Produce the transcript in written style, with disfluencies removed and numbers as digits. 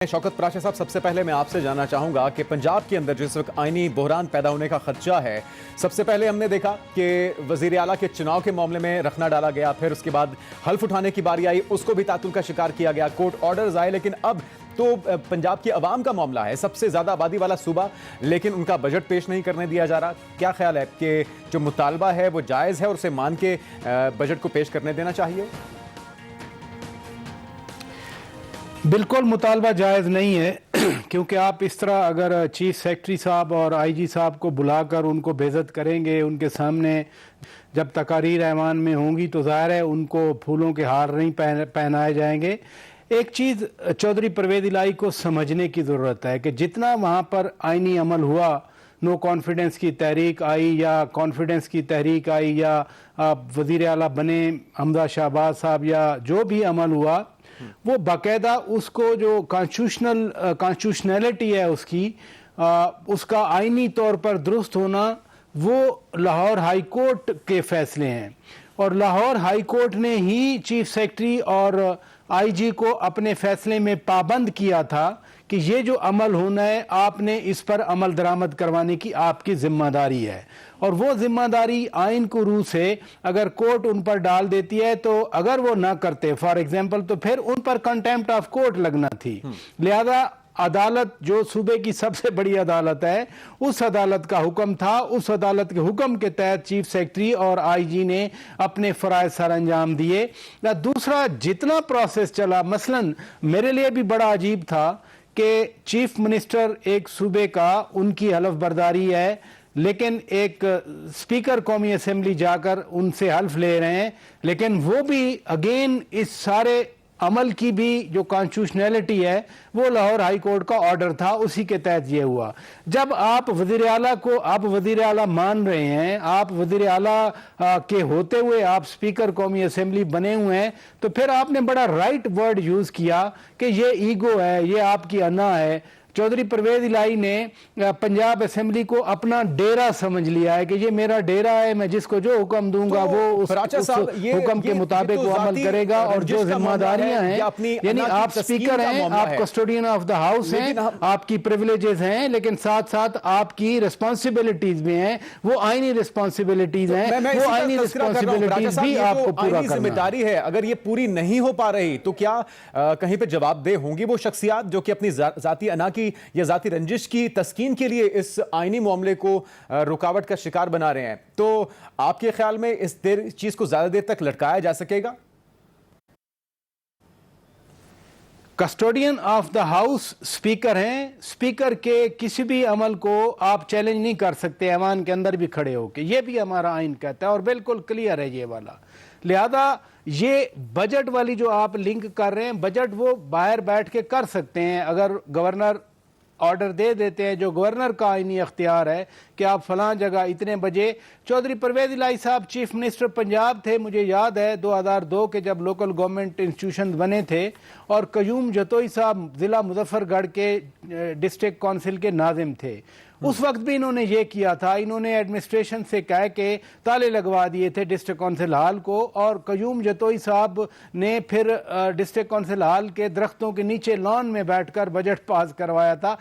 शौकत प्राशा साहब, सबसे पहले मैं आपसे जानना चाहूंगा कि पंजाब के अंदर जिस वक्त आईनी बहरान पैदा होने का खदशा है, सबसे पहले हमने देखा कि वजीर आला के चुनाव के मामले में रखना डाला गया, फिर उसके बाद हल्फ उठाने की बारी आई, उसको भी तातुल का शिकार किया गया, कोर्ट ऑर्डर्स आए, लेकिन अब तो पंजाब की अवाम का मामला है, सबसे ज्यादा आबादी वाला सूबा, लेकिन उनका बजट पेश नहीं करने दिया जा रहा। क्या ख्याल है कि जो मुतालबा है वो जायज़ है और उसे मान के बजट को पेश करने देना चाहिए? बिल्कुल मुतालबा जायज़ नहीं है क्योंकि आप इस तरह अगर चीफ सेक्रेटरी साहब और आईजी साहब को बुलाकर उनको बेइज्जत करेंगे, उनके सामने जब तकारीर ऐवान में होंगी तो ज़ाहिर है उनको फूलों के हार नहीं पहनाए जाएंगे। एक चीज़ चौधरी परवेज़ इलाही को समझने की ज़रूरत है कि जितना वहाँ पर आइनी अमल हुआ, नो कॉन्फिडेंस की तहरीक आई या कॉन्फिडेंस की तहरीक आई या वज़ीर आला बने हमजा शहबाज साहब या जो भी अमल हुआ, वो बाकायदा उसको जो कॉन्स्टिट्यूशनैलिटी है उसका आइनी तौर पर दुरुस्त होना वो लाहौर हाई कोर्ट के फैसले हैं, और लाहौर हाई कोर्ट ने ही चीफ सेक्रेटरी और आईजी को अपने फैसले में पाबंद किया था कि ये जो अमल होना है आपने इस पर अमल दरामद करवाने की आपकी जिम्मेदारी है, और वो जिम्मेदारी आइन को रूह से अगर कोर्ट उन पर डाल देती है तो अगर वो ना करते फॉर एग्जांपल तो फिर उन पर कंटेम्प्ट ऑफ कोर्ट लगना थी। लिहाजा अदालत जो सूबे की सबसे बड़ी अदालत है, उस अदालत का हुक्म था, उस अदालत के हुक्म के तहत चीफ सेक्रेटरी और आईजी ने अपने फराइज सर अंजाम दिए। दूसरा जितना प्रोसेस चला, मसलन मेरे लिए भी बड़ा अजीब था कि चीफ मिनिस्टर एक सूबे का उनकी हलफ बर्दारी है, लेकिन एक स्पीकर कौमी असेंबली जाकर उनसे हल्फ ले रहे हैं, लेकिन वो भी अगेन इस सारे अमल की भी जो कॉन्स्टिट्यूशनैलिटी है वो लाहौर हाई कोर्ट का ऑर्डर था, उसी के तहत ये हुआ। जब आप वज़ीर आला को आप वज़ीर आला मान रहे हैं, आप वज़ीर आला के होते हुए आप स्पीकर कौमी असेंबली बने हुए हैं, तो फिर आपने बड़ा राइट वर्ड यूज़ किया कि ये ईगो है, ये आपकी अना है। चौधरी परवेज़ इलाही ने पंजाब असेंबली को अपना डेरा समझ लिया है कि ये मेरा डेरा है, मैं जिसको जो हुक्म दूंगा वो उस हुक्म के मुताबिक वो अमल करेगा, और जो जिम्मेदारियां हैं, यानी आप स्पीकर हैं, आप कस्टोडियन ऑफ द हाउस हैं, आपकी प्रिविलेजेस हैं, लेकिन साथ साथ आपकी रिस्पॉन्सिबिलिटीज भी हैं, वो आईनी रिस्पॉन्सिबिलिटीज हैं, वो आईनी रिस्पॉन्सिबिलिटीज भी आपको पूरा करना जिम्मेदारी है। अगर ये पूरी नहीं हो पा रही तो क्या कहीं पे जवाबदेह होंगी वो शख्सियात जो कि अपनी जाती अना की या जाती रंजिश की तस्कीन के लिए इस आईनी मामले को रुकावट का शिकार बना रहे हैं? तो आपके ख्याल में इस चीज को ज्यादा देर तक लटकाया जा सकेगा? Custodian of the house speaker हैं, स्पीकर के किसी भी अमल को आप चैलेंज नहीं कर सकते ऐवान के अंदर भी खड़े होके, ये भी हमारा आइन कहता है और बिल्कुल क्लियर है ये वाला। लिहाजा ये बजट वाली जो आप लिंक कर रहे हैं, बजट वो बाहर बैठ के कर सकते हैं, अगर गवर्नर ऑर्डर दे देते हैं, जो गवर्नर का आईनी अख्तियार है कि आप फलां जगह इतने बजे। चौधरी परवेज़ इलाही साहब चीफ मिनिस्टर पंजाब थे, मुझे याद है 2002 के जब लोकल गवर्नमेंट इंस्टीट्यूशन बने थे, और कयूम जतोई साहब ज़िला मुजफ्फरगढ़ के डिस्ट्रिक्ट काउंसिल के नाजिम थे, उस वक्त भी इन्होंने ये किया था, इन्होंने एडमिनिस्ट्रेशन से कह के ताले लगवा दिए थे डिस्ट्रिक्ट काउंसिल हाल को, और कयूम जतोई साहब ने फिर डिस्ट्रिक्ट काउंसिल हाल के दरख्तों के नीचे लॉन में बैठकर बजट पास करवाया था।